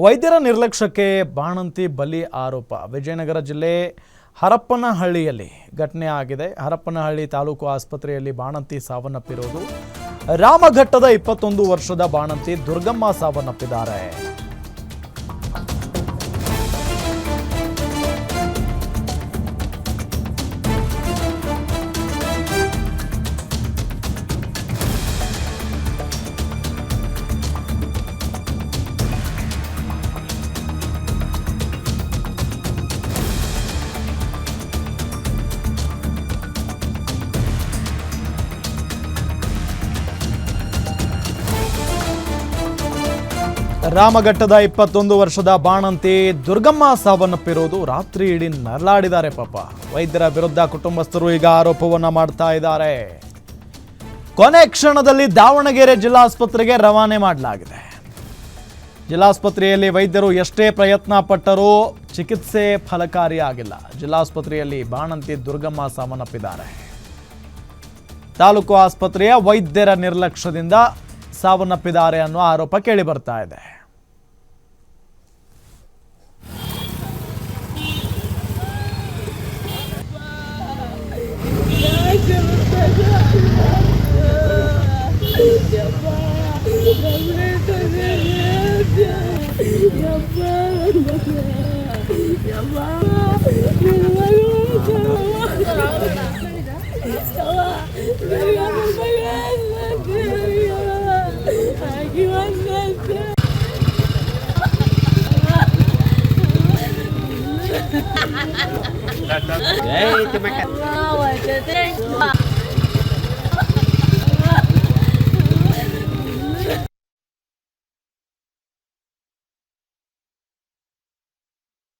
ವೈದ್ಯರ ನಿರ್ಲಕ್ಷ್ಯಕ್ಕೆ ಬಾಣಂತಿ ಬಲಿ ಆರೋಪ. ವಿಜಯನಗರ ಜಿಲ್ಲೆ ಹರಪನಹಳ್ಳಿಯಲ್ಲಿ ಘಟನೆ ಆಗಿದೆ. ಹರಪನಹಳ್ಳಿ ತಾಲೂಕು ಆಸ್ಪತ್ರೆಯಲ್ಲಿ ಬಾಣಂತಿ ಸಾವನ್ನಪ್ಪಿರುವುದು. ರಾಮಘಟ್ಟದ 21 ವರ್ಷದ ಬಾಣಂತಿ ದುರ್ಗಮ್ಮ ಸಾವನ್ನಪ್ಪಿದ್ದಾರೆ. ರಾಮಘಟ್ಟದ 21 ವರ್ಷದ ಬಾಣಂತಿ ದುರ್ಗಮ್ಮ ಸಾವನ್ನಪ್ಪಿರುವುದು. ರಾತ್ರಿ ಇಡೀ ನರಳಾಡಿದ್ದಾರೆ ಪಾಪ. ವೈದ್ಯರ ವಿರುದ್ಧ ಕುಟುಂಬಸ್ಥರು ಈಗ ಆರೋಪವನ್ನ ಮಾಡ್ತಾ ಇದ್ದಾರೆ. ಕೊನೆ ಕ್ಷಣದಲ್ಲಿ ದಾವಣಗೆರೆ ಜಿಲ್ಲಾಸ್ಪತ್ರೆಗೆ ರವಾನೆ ಮಾಡಲಾಗಿದೆ. ಜಿಲ್ಲಾಸ್ಪತ್ರೆಯಲ್ಲಿ ವೈದ್ಯರು ಎಷ್ಟೇ ಪ್ರಯತ್ನ ಪಟ್ಟರೂ ಚಿಕಿತ್ಸೆ ಫಲಕಾರಿಯಾಗಿಲ್ಲ. ಜಿಲ್ಲಾಸ್ಪತ್ರೆಯಲ್ಲಿ ಬಾಣಂತಿ ದುರ್ಗಮ್ಮ ಸಾವನ್ನಪ್ಪಿದ್ದಾರೆ. ತಾಲೂಕು ಆಸ್ಪತ್ರೆಯ ವೈದ್ಯರ ನಿರ್ಲಕ್ಷ್ಯದಿಂದ ಸಾವನ್ನಪ್ಪಿದ್ದಾರೆ ಅನ್ನೋ ಆರೋಪ ಕೇಳಿ ಬರ್ತಾ ಇದೆ.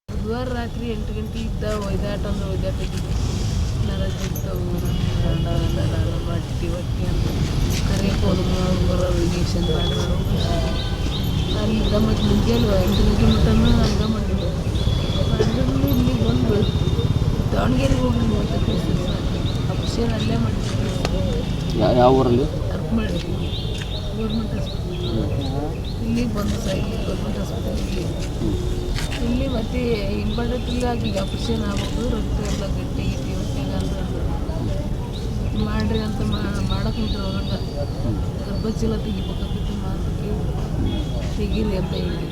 ಬುಧವಾರ ರಾತ್ರಿ 8 ಗಂಟೆ ಇದ್ದ ಒಯ್ದಾಟ ಅಂದ್ರೆ ಒಯ್ದಾಟಿದ್ದು ನರದಿದ್ದವು ಬಟ್ಟಿ ಅಂತ ಕರೆಯಕ್ಕೆ ಹೋದ್ರು. ಬರೋರು ಇಂಜೆಕ್ಷನ್ ಮಾಡಿದ್ರು. ಅಲ್ಲಿದ್ದ ಮತ್ತು ಮುಂಜಾನೆ 8 ಗಂಟೆ ಮಟನೂ ಹಂಗ ಮಾಡಿದ್ರು. ಅದರಲ್ಲಿ ಇಲ್ಲಿ ಬಂದು ದಾವಣಗೆರೆಗೆ ಹೋಗಿ ಅಪ್ಷನ್ ಅಲ್ಲೇ ಮಾಡಿದ್ರು. ಯಾವ ಊರಲ್ಲಿ? ಅರ್ಪಮಳ್ಳಿ ಗೌರ್ಮೆಂಟ್ ಹಾಸ್ಪಿಟಲ್. ಇಲ್ಲಿಗೆ ಬಂದು ಇಲ್ಲಿ ಗೌರ್ಮೆಂಟ್ ಹಾಸ್ಪಿಟಲ್ ಇಲ್ಲಿ ಮತ್ತೆ ಇಂಪಾರ್ಟೆಂಟ್ ಆಗಿ ಆಪರೇಷನ್ ಆಗ್ಬೋದು. ರಕ್ತ ಎಲ್ಲ ಗಟ್ಟಿ ಗಿಟ್ಟಿ ಹೊಟ್ಟೆಗೆ ಅಂತ ಮಾಡ್ರಿ ಅಂತ ಮಾಡಕ್ಕೆ ನಿಂತ್ರು. ಒಳಗೆ ಗರ್ಭಚೀಲ ತೆಗಿಬೇಕಾಗಿತ್ತು, ಮಾತಕ್ಕೆ ತೆಗೀರಿ ಅಂತ ಹೇಳಿ.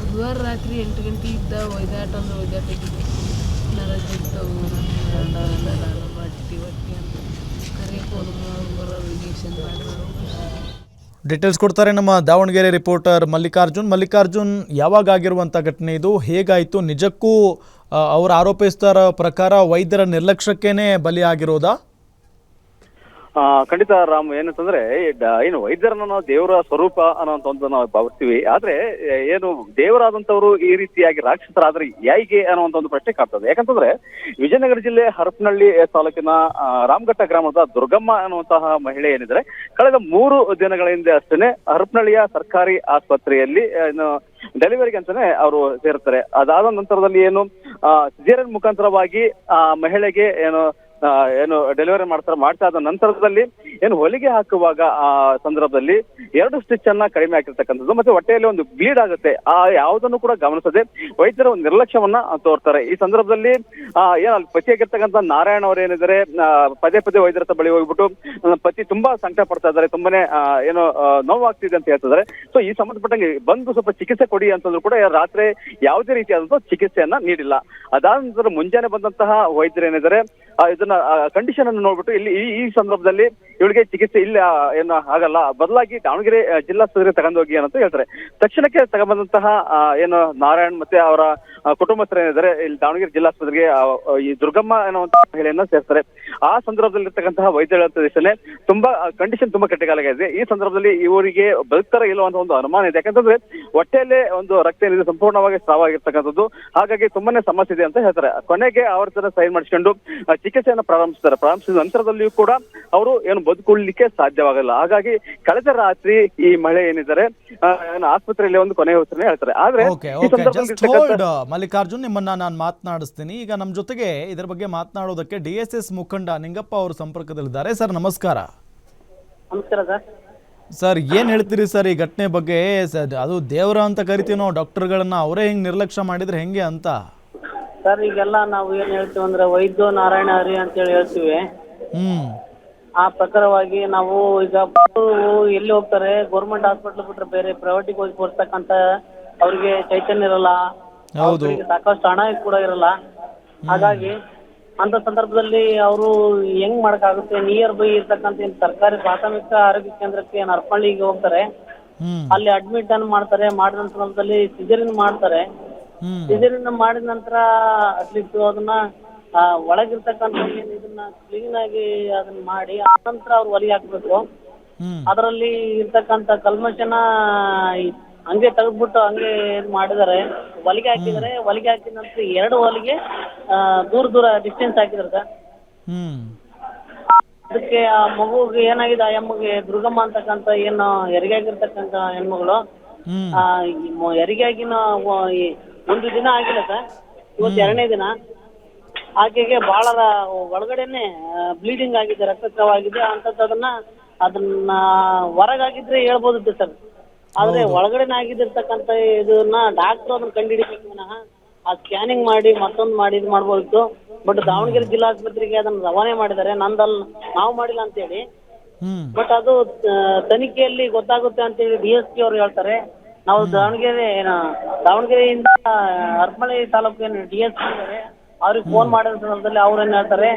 ಬುಧವಾರ ರಾತ್ರಿ 8 ಗಂಟೆ ಇದ್ದ ಒಯ್ದಾಟ ಅಂದ್ರೆ ಒಯ್ದಾಟಿದ್ದು ನರದಿದ್ದವು ಬಟ್ಟಿ ಅಂತ ಕರೆಯಕ್ಕೆ ಹೋದ್ರು. ಬರೋರು ಇಂಜೆಕ್ಷನ್ ಮಾಡಿದ್ರು. ಡೀಟೇಲ್ಸ್ ಕೊಡ್ತಾರೆ ನಮ್ಮ ದಾವಣಗೆರೆ ರಿಪೋರ್ಟರ್ ಮಲ್ಲಿಕಾರ್ಜುನ್. ಯಾವಾಗ ಆಗಿರುವಂಥ ಘಟನೆ ಇದು, ಹೇಗಾಯಿತು? ನಿಜಕ್ಕೂ ಅವರು ಆರೋಪಿಸ್ತಾರ ಪ್ರಕಾರ ವೈದ್ಯರ ನಿರ್ಲಕ್ಷ್ಯಕ್ಕೇನೆ ಬಲಿಯಾಗಿರೋದಾ? ಖಂಡಿತ ರಾಮ್. ಏನಂತಂದ್ರೆ ಏನು ವೈದ್ಯರನ್ನ ನಾವು ದೇವರ ಸ್ವರೂಪ ಅನ್ನೋಂತ ಒಂದು ನಾವು ಭಾವಿಸ್ತೀವಿ. ಆದ್ರೆ ಏನು ದೇವರಾದಂತವ್ರು ಈ ರೀತಿಯಾಗಿ ರಾಕ್ಷಸರಾದ್ರೆ ಹೇಗೆ ಅನ್ನುವಂತ ಒಂದು ಪ್ರಶ್ನೆ ಕಾಡ್ತದೆ. ಯಾಕಂತಂದ್ರೆ ವಿಜಯನಗರ ಜಿಲ್ಲೆ ಹರಪನಹಳ್ಳಿ ತಾಲೂಕಿನ ರಾಮಘಟ್ಟ ಗ್ರಾಮದ ದುರ್ಗಮ್ಮ ಅನ್ನುವಂತಹ ಮಹಿಳೆ ಏನಿದ್ರೆ ಕಳೆದ 3 ದಿನಗಳ ಹಿಂದೆ ಅಷ್ಟೇನೆ ಹರಪನಹಳ್ಳಿಯ ಸರ್ಕಾರಿ ಆಸ್ಪತ್ರೆಯಲ್ಲಿ ಏನು ಡೆಲಿವರಿಗೆ ಅಂತಾನೆ ಅವರು ಸೇರ್ತಾರೆ. ಅದಾದ ನಂತರದಲ್ಲಿ ಏನು ಸಿಜೇರಿಯನ್ ಮುಖಾಂತರವಾಗಿ ಆ ಮಹಿಳೆಗೆ ಏನು ಡೆಲಿವರಿ ಮಾಡ್ತಾ ಇದ್ದ ನಂತರದಲ್ಲಿ ಏನು ಹೊಲಿಗೆ ಹಾಕುವಾಗ ಆ ಸಂದರ್ಭದಲ್ಲಿ 2 ಸ್ಟಿಚ್ ಅನ್ನ ಕಡಿಮೆ ಆಗಿರ್ತಕ್ಕಂಥದ್ದು ಮತ್ತೆ ಹೊಟ್ಟೆಯಲ್ಲಿ ಒಂದು ಬ್ಲೀಡ್ ಆಗುತ್ತೆ. ಆ ಯಾವುದನ್ನು ಕೂಡ ಗಮನಿಸದೆ ವೈದ್ಯರ ಒಂದು ನಿರ್ಲಕ್ಷ್ಯವನ್ನ ತೋರ್ತಾರೆ. ಈ ಸಂದರ್ಭದಲ್ಲಿ ಅಲ್ಲಿ ಪತಿಯಾಗಿರ್ತಕ್ಕಂಥ ನಾರಾಯಣ ಅವರು ಏನಿದ್ದಾರೆ ಪದೇ ವೈದ್ಯರ ಬಳಿ ಹೋಗ್ಬಿಟ್ಟು ಪತಿ ತುಂಬಾ ಸಂಕಟ ಪಡ್ತಾ ಇದ್ದಾರೆ, ತುಂಬಾನೇ ಏನು ನೋವಾಗ್ತಿದೆ ಅಂತ ಹೇಳ್ತಿದ್ದಾರೆ. ಸೊ ಈ ಸಂಬಂಧಪಟ್ಟಂಗೆ ಬಂದು ಸ್ವಲ್ಪ ಚಿಕಿತ್ಸೆ ಕೊಡಿ ಅಂತಂದ್ರು ಕೂಡ ರಾತ್ರಿ ಯಾವುದೇ ರೀತಿಯಾದಂತಹ ಚಿಕಿತ್ಸೆಯನ್ನ ನೀಡಿಲ್ಲ. ಅದಾದ ನಂತರ ಮುಂಜಾನೆ ಬಂದಂತಹ ವೈದ್ಯರು ಏನಿದ್ದಾರೆ ಇದನ್ನ ಕಂಡೀಷನ್ ಅನ್ನು ನೋಡ್ಬಿಟ್ಟು ಇಲ್ಲಿ ಈ ಸಂದರ್ಭದಲ್ಲಿ ಇವಳಿಗೆ ಚಿಕಿತ್ಸೆ ಇಲ್ಲ ಏನು ಆಗಲ್ಲ, ಬದಲಾಗಿ ದಾವಣಗೆರೆ ಜಿಲ್ಲಾಸ್ಪತ್ರೆಗೆ ತಗೊಂಡೋಗಿ ಅಂತ ಹೇಳ್ತಾರೆ. ತಕ್ಷಣಕ್ಕೆ ತಗೊಂಡ್ಬಂದಂತಹ ಏನು ನಾರಾಯಣ್ ಮತ್ತೆ ಅವರ ಕುಟುಂಬಸ್ಥರು ಏನಿದ್ದಾರೆ ಇಲ್ಲಿ ದಾವಣಗೆರೆ ಜಿಲ್ಲಾಸ್ಪತ್ರೆಗೆ ಈ ದುರ್ಗಮ್ಮ ಅನ್ನುವಂತ ಮಹಿಳೆಯನ್ನ ಸೇರ್ತಾರೆ. ಆ ಸಂದರ್ಭದಲ್ಲಿ ಇರ್ತಕ್ಕಂತಹ ವೈದ್ಯರ ತುಂಬಾ ಕಂಡೀಷನ್ ತುಂಬಾ ಕೆಟ್ಟಗಾಲಾಗಿದೆ. ಈ ಸಂದರ್ಭದಲ್ಲಿ ಇವರಿಗೆ ಬದುಕ್ತಾರ ಇಲ್ಲೋ ಅಂತ ಒಂದು ಅನುಮಾನ ಇದೆ. ಯಾಕಂತಂದ್ರೆ ಹೊಟ್ಟೆಯಲ್ಲೇ ಒಂದು ರಕ್ತ ಏನಿದೆ ಸಂಪೂರ್ಣವಾಗಿ ಸ್ರಾವ ಆಗಿರ್ತಕ್ಕಂಥದ್ದು, ಹಾಗಾಗಿ ತುಂಬಾನೇ ಸಮಸ್ಯೆ ಇದೆ ಅಂತ ಹೇಳ್ತಾರೆ. ಕೊನೆಗೆ ಅವ್ರ ತರ ಸೈನ್ ಮಾಡಿಸ್ಕೊಂಡು ಚಿಕಿತ್ಸೆಯನ್ನು ಪ್ರಾರಂಭಿಸಿದ ನಂತರದಲ್ಲಿಯೂ ಕೂಡ ಅವರು ಏನು ಬದುಕೊಳ್ಳಲಿಕ್ಕೆ ಸಾಧ್ಯವಾಗಲ್ಲ. ಹಾಗಾಗಿ ಕಳೆದ ರಾತ್ರಿ ಈ ಮಹಿಳೆ ಏನಿದ್ದಾರೆ ಆಸ್ಪತ್ರೆಯಲ್ಲಿ ಒಂದು ಕೊನೆ ಉಸಿರನ್ನ ಹೇಳ್ತಾರೆ. ಆದ್ರೆ ಮಲ್ಲಿಕಾರ್ಜುನ್, ನಿಮ್ಮನ್ನ ನಾನು ಮಾತನಾಡಿಸ್ತೀನಿ. ಈಗ ನಮ್ಮ ಜೊತೆಗೆ ಇದರ ಬಗ್ಗೆ ಮಾತನಾಡೋದಕ್ಕೆ DSS ಮುಖಂಡ ನಿಂಗಪ್ಪ ಅವರು ಸಂಪರ್ಕದಲ್ಲಿದ್ದಾರೆ. ಸರ್ ನಮಸ್ಕಾರ. ನಮಸ್ಕಾರ ಸರ್. ಸರ್ ಏನು ಹೇಳ್ತೀರಿ ಸರ್ ಈ ಘಟನೆ ಬಗ್ಗೆ? ಸರ್ ಅದು ದೇವರ ಅಂತ ಕರಿತೀವಿ ನಾವು ಡಾಕ್ಟರ್ಗಳನ್ನ, ಅವರೇ ಹಿಂಗೆ ನಿರ್ಲಕ್ಷ್ಯ ಮಾಡಿದ್ರೆ ಹೆಂಗೆ ಅಂತ? ಸರ್ ಈಗೆಲ್ಲ ನಾವು ಏನು ಹೇಳ್ತೀವಿ ಅಂದ್ರೆ ವೈದ್ಯ ನಾರಾಯಣ ಹರಿ ಅಂತೇಳಿ ಹೇಳ್ತೀವಿ. ಆ ಪ್ರಕಾರವಾಗಿ ನಾವು ಈಗ ಎಲ್ಲಿ ಹೋಗ್ತಾರೆ, ಗೌರ್ಮೆಂಟ್ ಹಾಸ್ಪಿಟ್ಲ್ ಬಿಟ್ರೆ ಬೇರೆ ಪ್ರೈವೇಟಿಗೆ ಹೋಗಿ ತೋರಿಸ್ತಕ್ಕಂಥ ಅವ್ರಿಗೆ ಚೈತನ್ಯ ಇರಲ್ಲ, ಅವ್ರಿಗೆ ಸಾಕಷ್ಟು ಹಣ ಕೂಡ ಇರಲ್ಲ. ಹಾಗಾಗಿ ಅಂತ ಸಂದರ್ಭದಲ್ಲಿ ಅವರು ಹೆಂಗ್ ಮಾಡಕ್ಕಾಗುತ್ತೆ? ನಿಯರ್ ಬೈ ಇರ್ತಕ್ಕಂಥ ಸರ್ಕಾರಿ ಪ್ರಾಥಮಿಕ ಆರೋಗ್ಯ ಕೇಂದ್ರಕ್ಕೆ ನರ್ಪಳ್ಳಿಗೆ ಹೋಗ್ತಾರೆ, ಅಲ್ಲಿ ಅಡ್ಮಿಟ್ ಅನ್ನು ಮಾಡ್ತಾರೆ. ಮಾಡಿದ ಸಂದರ್ಭದಲ್ಲಿ ಸಿಜರಿನ್ ಮಾಡ್ತಾರೆ. ಸಿಜರಿನ್ ಮಾಡಿದ ನಂತರ ಅಟ್ಲೀಸ್ಟ್ ಅದನ್ನ ಒಳಗಿರ್ತಕ್ಕಂಥ ಇದನ್ನ ಕ್ಲೀನ್ ಆಗಿ ಅದನ್ನ ಮಾಡಿ ಆ ನಂತರ ಅವ್ರು ಹೊಲಿಗೆ ಹಾಕ್ಬೇಕು. ಅದರಲ್ಲಿ ಇರ್ತಕ್ಕಂಥ ಕಲ್ಮಶನ ಹಂಗೆ ತೆಗೆದ್ಬಿಟ್ಟು ಹಂಗೆ ಇದು ಮಾಡಿದ್ದಾರೆ, ಹೊಲಿಗೆ ಹಾಕಿದ್ದಾರೆ. ಹೊಲಿಗೆ ಹಾಕಿದ ನಂತರ 2 ಹೊಲಿಗೆ ದೂರ ಡಿಸ್ಟೆನ್ಸ್ ಹಾಕಿದ್ದಾರೆ ಸರ್. ಅದಕ್ಕೆ ಆ ಮಗುಗೆ ಏನಾಗಿದೆ, ಆ ಹೆಮ್ಮಗೆ ದುರ್ಗಮ್ಮ ಅಂತಕ್ಕಂಥ ಏನು ಹೆರಿಗೆ ಆಗಿರ್ತಕ್ಕಂಥ ಹೆಣ್ಮಗಳು, ಹೆರಿಗೆ ಆಗಿನ 1 ದಿನ ಆಗಿಲ್ಲ ಸರ್, ಇವತ್ತು 2ನೇ ದಿನ. ಆಕೆಗೆ ಬಹಳ ಒಳಗಡೆನೆ ಬ್ಲೀಡಿಂಗ್ ಆಗಿದೆ, ರಕ್ತಸ್ರಾವ ಆಗಿದೆ. ಅದನ್ನ ಹೊರಗಾಗಿದ್ರೆ ಹೇಳ್ಬೋದಿತ್ತು ಸರ್, ಆದ್ರೆ ಒಳಗಡೆನೆ ಆಗಿದ್ದಿರ್ತಕ್ಕಂಥ ಇದನ್ನ ಡಾಕ್ಟರ್ ಅದನ್ನ ಕಂಡುಹಿಡಿಬೇಕು ವಿನಃ ಆ ಸ್ಕ್ಯಾನಿಂಗ್ ಮಾಡಿ ಮತ್ತೊಂದು ಮಾಡಿ ಇದು ಮಾಡ್ಬೋದಿತ್ತು. ಬಟ್ ದಾವಣಗೆರೆ ಜಿಲ್ಲಾ ಆಸ್ಪತ್ರೆಗೆ ಅದನ್ನ ರವಾನೆ ಮಾಡಿದ್ದಾರೆ, ನಾವು ಮಾಡಿಲ್ಲ ಅಂತೇಳಿ. ಬಟ್ ಅದು ತನಿಖೆಯಲ್ಲಿ ಗೊತ್ತಾಗುತ್ತೆ ಅಂತೇಳಿ DSP ಅವ್ರು ಹೇಳ್ತಾರೆ. ನಾವು ದಾವಣಗೆರೆಯಿಂದ ಹರಪನಹಳ್ಳಿ ತಾಲೂಕಿನ DSP ಇದ್ದಾರೆ, ಅವ್ರಿಗೆ ಫೋನ್ ಮಾಡಿದ ಸಂದರ್ಭದಲ್ಲಿ ಅವ್ರೇನ್ ಹೇಳ್ತಾರೆ,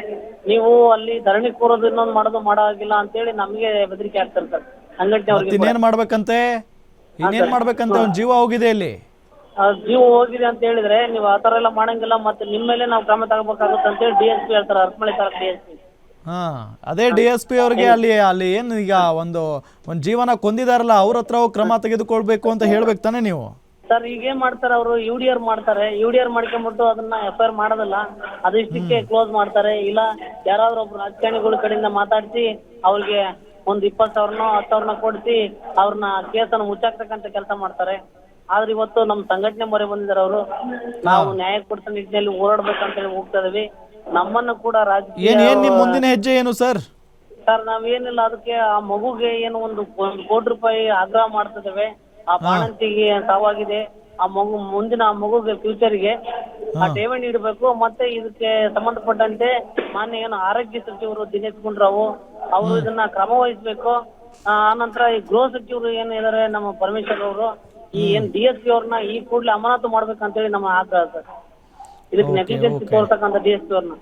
ನೀವು ಅಲ್ಲಿ ಧರಣಿ ಕೂರೋದು ಇನ್ನೊಂದು ಮಾಡೋದಿಲ್ಲ ಅಂತೇಳಿ ನಮಗೆ ಬೆದರಿಕೆ ಹಾಕ್ತಾರೆ ಸರ್. ಸಂಘಟನೆ ಅವ್ರಿಗೆ ಇನ್ನೇನ್ ಮಾಡ್ಬೇಕಂತೆ ಒಂದ್ ಜೀವ ಹೋಗಿದೆ ಇಲ್ಲಿ, ಜೀವ ಹೋಗಿದೆ ಅಂತ ಹೇಳಿದ್ರೆ ನೀವು ಆ ತರ ಎಲ್ಲ ಮಾಡಂಗಿಲ್ಲ, ಮತ್ತೆ ನಿಮ್ಮ ಮೇಲೆ ನಾವು ಕ್ರಮ ತಗೋಬೇಕಾಗುತ್ತೆ ಅಂತೇಳಿ DSP ಹೇಳ್ತಾರೆ, ಹರಪನಹಳ್ಳಿ ತಾಲೂಕು DSP. ಅದೇ DSP ಅವ್ರಿಗೆ ಅಲ್ಲಿ ಏನು ಈಗ ಒಂದು ಜೀವನ ಕೊಂದಿದಾರಲ್ಲ, ಅವ್ರ ಹತ್ರ ಕ್ರಮ ತೆಗೆದುಕೊಳ್ಬೇಕು ಅಂತ ಹೇಳ್ಬೇಕು ತಾನೆ ನೀವು? ಸರ್ ಈಗ ಏನ್ ಮಾಡ್ತಾರೆ, ಅವರು UDR ಮಾಡ್ತಾರೆ. UDR ಮಾಡ್ಕೊಂಡ್ಬಿಟ್ಟು ಅದನ್ನ FIR ಮಾಡೋದಿಲ್ಲ, ಅದಿಷ್ಟಕ್ಕೆ ಕ್ಲೋಸ್ ಮಾಡ್ತಾರೆ. ಇಲ್ಲ ಯಾರಾದ್ರೂ ಒಬ್ರು ರಾಜಕಾರಣಿಗಳ ಕಡೆಯಿಂದ ಮಾತಾಡಿಸಿ ಅವ್ರಿಗೆ ಒಂದು 20,000 10,000 ಕೊಡಿಸಿ ಅವ್ರನ್ನ ಕೇಸನ್ನು ಮುಚ್ಚಾಕ್ತಕ್ಕಂಥ ಕೆಲಸ ಮಾಡ್ತಾರೆ. ಆದ್ರೆ ಇವತ್ತು ನಮ್ಮ ಸಂಘಟನೆ ಮೊರೆ ಬಂದಿದ್ದಾರೆ ಅವರು, ನಾವು ನ್ಯಾಯ ಕೊಡಿಸೋ ನಿಟ್ಟಿನಲ್ಲಿ ಹೋರಾಡ್ಬೇಕಂತ ಹೇಳಿ ಹೋಗ್ತಾ ಇದೀವಿ. ನಮ್ಮನ್ನು ಕೂಡ ರಾಜಕೀಯ ನಿಮ್ ಮುಂದಿನ ಹೆಜ್ಜೆ ಏನು ಸರ್? ಸರ್ ನಾವೇನಿಲ್ಲ, ಅದಕ್ಕೆ ಆ ಮಗುಗೆ ಏನು ಒಂದು ₹1 ಕೋಟಿ ಆಗ್ರಹ ಮಾಡ್ತಿದ್ದೇವೆ. ಆ ಬಾಣಂತಿಗೆ ಸಾವಾಗಿದೆ, ಆ ಮಗುಗೆ ಫ್ಯೂಚರ್ಗೆ ಆ ಠೇವಣಿ ನೀಡಬೇಕು. ಮತ್ತೆ ಇದಕ್ಕೆ ಸಂಬಂಧಪಟ್ಟಂತೆ ಮಾನ್ಯ ಏನು ಆರೋಗ್ಯ ಸಚಿವರು ದಿನೇಶ್ ಗುಂಡೂರಾವ್ ಅವರು ಇದನ್ನ ಕ್ರಮ ವಹಿಸ್ಬೇಕು. ಆನಂತರ ಈ ಗೃಹ ಸಚಿವರು ಏನಿದ್ದಾರೆ ನಮ್ಮ ಪರಮೇಶ್ವರ್ ಅವರು, ಈ ಏನ್ DSP ಅವ್ರನ್ನ ಈ ಕೂಡಲೇ ಅಮಾನತು ಮಾಡ್ಬೇಕಂತೇಳಿ ನಮ್ಮ ಆಗ್ರಹ ಸರ್. ಇದಕ್ಕೆ ನೆಗ್ಲಿಜೆನ್ಸಿ ತೋರ್ತಕ್ಕಂಥ DSP ಅವ್ರನ್ನ.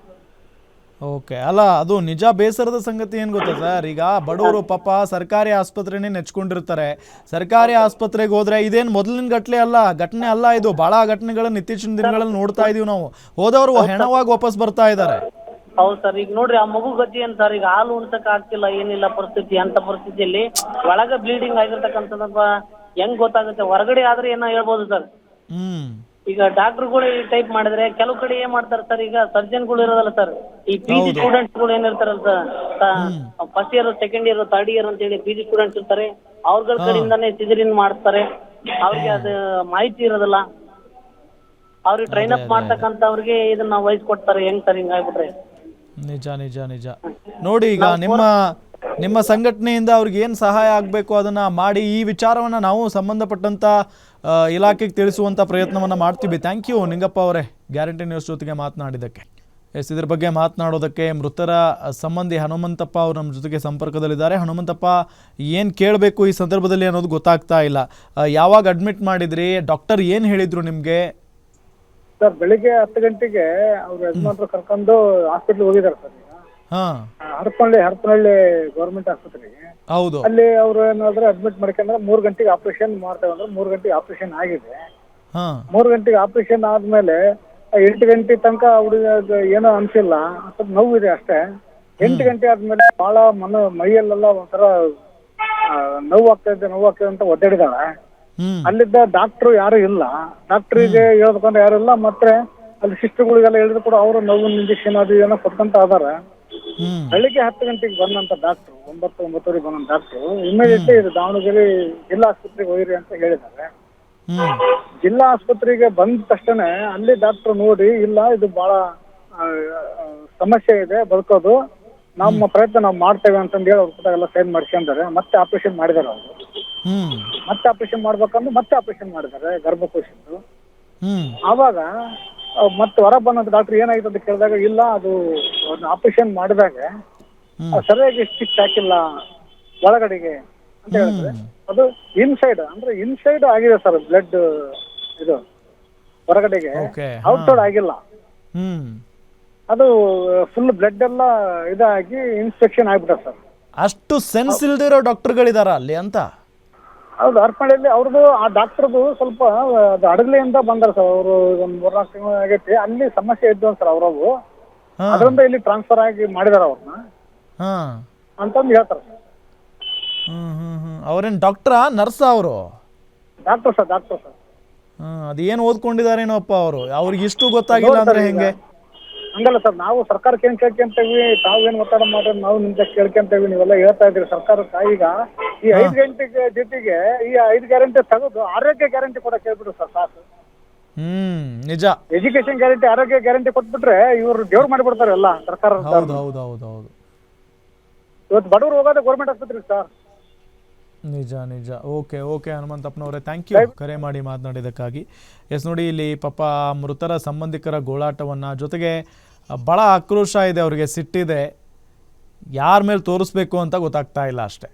ಓಕೆ, ಅಲ್ಲ ಅದು ನಿಜ ಬೇಸರದ ಸಂಗತಿ ಏನು ಗೊತ್ತಾ ಸರ್, ಈಗ ಬಡವರು ಪಾಪ ಸರ್ಕಾರಿ ಆಸ್ಪತ್ರೆನೇ ನೆಚ್ಕೊಂಡಿರ್ತಾರೆ. ಸರ್ಕಾರಿ ಆಸ್ಪತ್ರೆಗೆ ಹೋದ್ರೆ ಇದೇನು ಮೊದಲಿನ ಘಟನೆ ಅಲ್ಲ, ಇದು ಬಹಳ ಘಟನೆಗಳನ್ನ ಇತ್ತೀಚಿನ ದಿನಗಳಲ್ಲಿ ನೋಡ್ತಾ ಇದೀವಿ ನಾವು. ಹೋದವರು ಹೆಣವಾಗಿ ವಾಪಸ್ ಬರ್ತಾ ಇದ್ದಾರೆ. ಹೌದು ಸರ್, ಈಗ ನೋಡ್ರಿ ಆ ಮಗು ಗತಿ ಏನ್ ಸರ್, ಈಗ ಹಾಲು ಉಣ್ಸಕ್ ಆಗ್ತಿಲ್ಲ, ಏನಿಲ್ಲ ಪರಿಸ್ಥಿತಿ. ಅಂತ ಪರಿಸ್ಥಿತಿಯಲ್ಲಿ ಒಳಗ ಬ್ಲೀಡಿಂಗ್ ಆಗಿರ್ತಕ್ಕಂಥದ್ದು ಹೆಂಗ್ ಗೊತ್ತಾಗುತ್ತೆ? ಹೊರಗಡೆ ಆದ್ರೆ ಏನೋ ಹೇಳ್ಬೋದು ಸರ್. ಈಗ ಡಾಕ್ಟರ್ಗಳು ಟೈಪ್ ಮಾಡಿದ್ರೆ ಕೆಲವು ಕಡೆ ಏನ್ ಮಾಡ್ತಾರೆ ಸರ್, ಈಗ ಸರ್ಜನ್ಗಳು ಇರೋದಲ್ಲ ಸರ್, ಈ PG ಸ್ಟೂಡೆಂಟ್ಸ್ಗಳು ಏನಿರ್ತಾರಲ್ಲ sir, first year, second year, third year ಅಂತೇಳಿ PG ಸ್ಟೂಡೆಂಟ್ಸ್ ಇರ್ತಾರೆ, ಅವ್ರಗಳ ಕಡೆಯಿಂದಾನೇ ಸಿಜರಿನ್ ಮಾಡಿಸ್ತಾರೆ. ಅವ್ರಿಗೆ ಅದು ಮಾಹಿತಿ ಇರೋದಿಲ್ಲ, ಅವ್ರಿಗೆ ಟ್ರೈನ್ ಅಪ್ ಮಾಡ್ತಕ್ಕಂಥವ್ರಿಗೆ ಇದನ್ನ ವಹಿಸ್ಕೊಡ್ತಾರೆ. ಹೆಂಗ್ ಸರ್ ಹಿಂಗಾಗ್ಬಿಟ್ರೆ? ನಿಜ ನಿಜ ನಿಜ. ನೋಡಿ, ಈಗ ನಿಮ್ಮ ಸಂಘಟನೆಯಿಂದ ಅವ್ರಿಗೆ ಏನು ಸಹಾಯ ಆಗಬೇಕು ಅದನ್ನ ಮಾಡಿ, ಈ ವಿಚಾರವನ್ನು ನಾವು ಸಂಬಂಧಪಟ್ಟಂತ ಇಲಾಖೆಗೆ ತಿಳಿಸುವಂಥ ಪ್ರಯತ್ನವನ್ನು ಮಾಡ್ತೀವಿ. ಥ್ಯಾಂಕ್ ಯು ನಿಂಗಪ್ಪ ಅವರೇ, ಗ್ಯಾರಂಟಿ ನ್ಯೂಸ್ ಜೊತೆಗೆ ಮಾತನಾಡಿದ್ದಕ್ಕೆ. ಇದ್ರ ಬಗ್ಗೆ ಮಾತನಾಡೋದಕ್ಕೆ ಮೃತರ ಸಂಬಂಧಿ ಹನುಮಂತಪ್ಪ ಅವರು ನಮ್ಮ ಜೊತೆಗೆ ಸಂಪರ್ಕದಲ್ಲಿದ್ದಾರೆ. ಹನುಮಂತಪ್ಪ, ಏನು ಕೇಳಬೇಕು ಈ ಸಂದರ್ಭದಲ್ಲಿ ಅನ್ನೋದು ಗೊತ್ತಾಗ್ತಾ ಇಲ್ಲ. ಯಾವಾಗ ಅಡ್ಮಿಟ್ ಮಾಡಿದ್ರಿ? ಡಾಕ್ಟರ್ ಏನು ಹೇಳಿದ್ರು ನಿಮಗೆ? ಸರ್ ಬೆಳಿಗ್ಗೆ 10 ಗಂಟೆಗೆ ಅವ್ರ ಯಜಮಾನ್ರು ಕರ್ಕೊಂಡು ಹಾಸ್ಪಿಟ್ಲ್ ಹೋಗಿದ್ದಾರೆ ಸರ್. ಹರಪನಹಳ್ಳಿ ಗೌರ್ಮೆಂಟ್ ಆಸ್ಪತ್ರೆಗೆ. ಹೌದು. ಅಲ್ಲಿ ಅವ್ರು ಏನಾದ್ರೆ ಅಡ್ಮಿಟ್ ಮಾಡ್ಕೊಂಡ್ರೆ 3 ಗಂಟೆಗೆ ಆಪರೇಷನ್ ಮಾಡ್ತೇವೆ ಅಂದ್ರೆ 3 ಗಂಟೆಗೆ ಆಪರೇಷನ್ ಆಗಿದೆ. 3 ಗಂಟೆಗೆ ಆಪರೇಷನ್ ಆದ್ಮೇಲೆ 8 ಗಂಟೆ ತನಕ ಅವ್ರಿಗೆ ಏನೋ ಅನ್ಸಿಲ್ಲ, ಸ್ವಲ್ಪ ನೋವಿದೆ ಅಷ್ಟೇ. 8 ಗಂಟೆ ಆದ್ಮೇಲೆ ಬಹಳ ಮೈಯಲ್ಲೆಲ್ಲ ಒಂಥರ ನೋವು ಆಗ್ತದೆ ಅಂತ ಒದ್ದಾಡಿದಾಳೆ. ಅಲ್ಲಿದ್ದ ಡಾಕ್ಟ್ರು ಯಾರು ಇಲ್ಲ, ಡಾಕ್ಟ್ರಿಗೆ ಹೇಳ್ಬೇಕಂದ್ರೆ ಯಾರು ಇಲ್ಲ. ಮತ್ತೆ ಅಲ್ಲಿ ಸಿಸ್ಟರ್ಗಳಿಗೆಲ್ಲ ಹೇಳಿದ್ರು ಕೂಡ ಅವರು ನೋವಿನ ಇಂಜೆಕ್ಷನ್ ಅದು ಏನೋ ಕೊಟ್ಕೊಂತ ಅದಾರ. ಬೆಳಿಗ್ಗೆ 10 ಗಂಟೆಗೆ ಬಂದಂತ ಡಾಕ್ಟ್ರು, 9-9:30 ಬಂದಂತ ಡಾಕ್ಟ್ರು ಇಮಿಡಿಯೇಟ್ಲಿ ಇದು ದಾವಣಗೆರೆ ಜಿಲ್ಲಾ ಆಸ್ಪತ್ರೆಗೆ ಹೋಗಿರಿ ಅಂತ ಹೇಳಿದ್ದಾರೆ. ಜಿಲ್ಲಾ ಆಸ್ಪತ್ರೆಗೆ ಬಂದ ತಕ್ಷಣ ಅಲ್ಲಿ ಡಾಕ್ಟ್ರು ನೋಡಿ, ಇಲ್ಲ ಇದು ಬಹಳ ಸಮಸ್ಯೆ ಇದೆ, ಬದುಕೋದು ನಮ್ಮ ಪ್ರಯತ್ನ ನಾವು ಮಾಡ್ತೇವೆ ಅಂತಂದು ಹೇಳಿ ಅವ್ರ ಎಲ್ಲ ಸೈನ್ ಮಾಡ್ಕೊಂಡಾರೆ. ಮತ್ತೆ ಆಪರೇಷನ್ ಮಾಡಿದಾರೆ ಅವರು. ಮತ್ತೆ ಆಪರೇಷನ್ ಮಾಡ್ಬೇಕಂದ್ರೆ ಮತ್ತೆ ಆಪರೇಷನ್ ಮಾಡಿದ್ದಾರೆ ಗರ್ಭಕೋಶದ್ದು. ಆವಾಗ ಮತ್ತೆ ಹೊರ ಬಂದಂತ ಡಾಕ್ಟರ್ ಏನಾಗಿದೆ ಅಂತ ಕೇಳಿದಾಗ ಇಲ್ಲ ಅದು ಆಪರೇಷನ್ ಮಾಡಿದಾಗ ಸರಿಯಾಗಿ ಸ್ಟಿಚ್ ಹಾಕಿಲ್ಲ ಒಳಗಡೆಗೆ ಅಂತ ಹೇಳಿದ್ರೆ ಅದು ಇನ್ಸೈಡ್ ಆಗಿದೆ ಸರ್ ಬ್ಲಡ್ ಇದು ಹೊರಗಡೆಗೆ ಔಟ್ಸೈಡ್ ಆಗಿಲ್ಲ. ಅದು ಫುಲ್ ಬ್ಲಡ್ ಎಲ್ಲ ಇದಾಗಿ ಇನ್ಫೆಕ್ಷನ್ ಆಗ್ಬಿಟ್ಟ ಸರ್. ಅಷ್ಟು ಸೆನ್ಸ್ ಇಲ್ದಿರೋ ಡಾಕ್ಟರ್ಗಳಿದಾರ ಅಲ್ಲಿ ಅಂತ. ಹೌದು, ಹರಪನಹಳ್ಳಿಯಲ್ಲಿ ಅವ್ರದ್ದು ಆ ಡಾಕ್ಟರ್ದು ಸ್ವಲ್ಪ ಅದು ಹಡಗಲಿಯಿಂದ ಬಂದಾರ ಸರ್. ಅವರು ಒಂದು 3-4 ತಿಂಗಳು ಆಗೈತಿ, ಅಲ್ಲಿ ಸಮಸ್ಯೆ ಇದ್ದು ಸರ್ ಅವ್ರವು. ಅದರಿಂದ ಇಲ್ಲಿ ಟ್ರಾನ್ಸ್ಫರ್ ಆಗಿ ಮಾಡಿದಾರ ಅವ್ರನ್ನ ಅಂತಂದು ಹೇಳ್ತಾರೆ ಸರ್. ಅವ್ರೇನ್ ಡಾಕ್ಟ್ರಾ ನರ್ಸಾ ಅವರು? Doctor sir. ಅದೇನು ಓದ್ಕೊಂಡಿದಾರೇನೋ ಅಪ್ಪ ಅವರು, ಅವ್ರಿಗೆ ಇಷ್ಟು ಗೊತ್ತಾಗಿಲ್ಲ ಅಂದ್ರೆ ಹೆಂಗೆ? ಹಂಗಲ್ಲ ಸರ್, ನಾವು ಸರ್ಕಾರಕ್ಕೆ ಏನ್ ಕೇಳ್ಕೊಂತೇವಿ, ತಾವೇನ್ ಒತ್ತಡ ಮಾಡ್ರಿ, ನಾವು ನಿಮ್ಗೆ ಕೇಳ್ಕೊಂತೇವಿ, ನೀವೆಲ್ಲ ಹೇಳ್ತಾ ಇದ್ರಿ ಸರ್ಕಾರಕ್ಕೆ. ಈಗ ಈ 5 ಗಂಟೆಗೆ ಜೊತೆಗೆ ಈ 5 ಗ್ಯಾರಂಟಿ ತೆಗೆದು ಆರೋಗ್ಯ ಗ್ಯಾರಂಟಿ ಕೂಡ ಕೇಳ್ಬಿಡ್ರು ಸರ್ ಸಾಕು. ನಿಜ. ಎಜುಕೇಶನ್ ಗ್ಯಾರಂಟಿ, ಆರೋಗ್ಯ ಗ್ಯಾರಂಟಿ ಕೊಟ್ಬಿಟ್ರೆ ಇವ್ರು ದೇವ್ರು ಮಾಡಿಬಿಡ್ತಾರೆ ಎಲ್ಲ ಸರ್ಕಾರ. ಹೌದು. ಇವತ್ತು ಬಡವರು ಹೋಗೋದೇ ಗೌರ್ಮೆಂಟ್ ಆಸ್ಪತ್ರೆ ಸರ್. ನಿಜ. ಓಕೆ ಹನುಮಂತಪ್ಪನವರೇ, ಥ್ಯಾಂಕ್ ಯು ಕರೆ ಮಾಡಿ ಮಾತನಾಡಿದ್ದಕ್ಕಾಗಿ. ಎಸ್ ನೋಡಿ, ಇಲ್ಲಿ ಪಾಪ ಮೃತರ ಸಂಬಂಧಿಕರ ಗೋಳಾಟವನ್ನು, ಜೊತೆಗೆ ಭಾಳ ಆಕ್ರೋಶ ಇದೆ, ಅವರಿಗೆ ಸಿಟ್ಟಿದೆ, ಯಾರ ಮೇಲೆ ತೋರಿಸ್ಬೇಕು ಅಂತ ಗೊತ್ತಾಗ್ತಾ ಇಲ್ಲ ಅಷ್ಟೇ.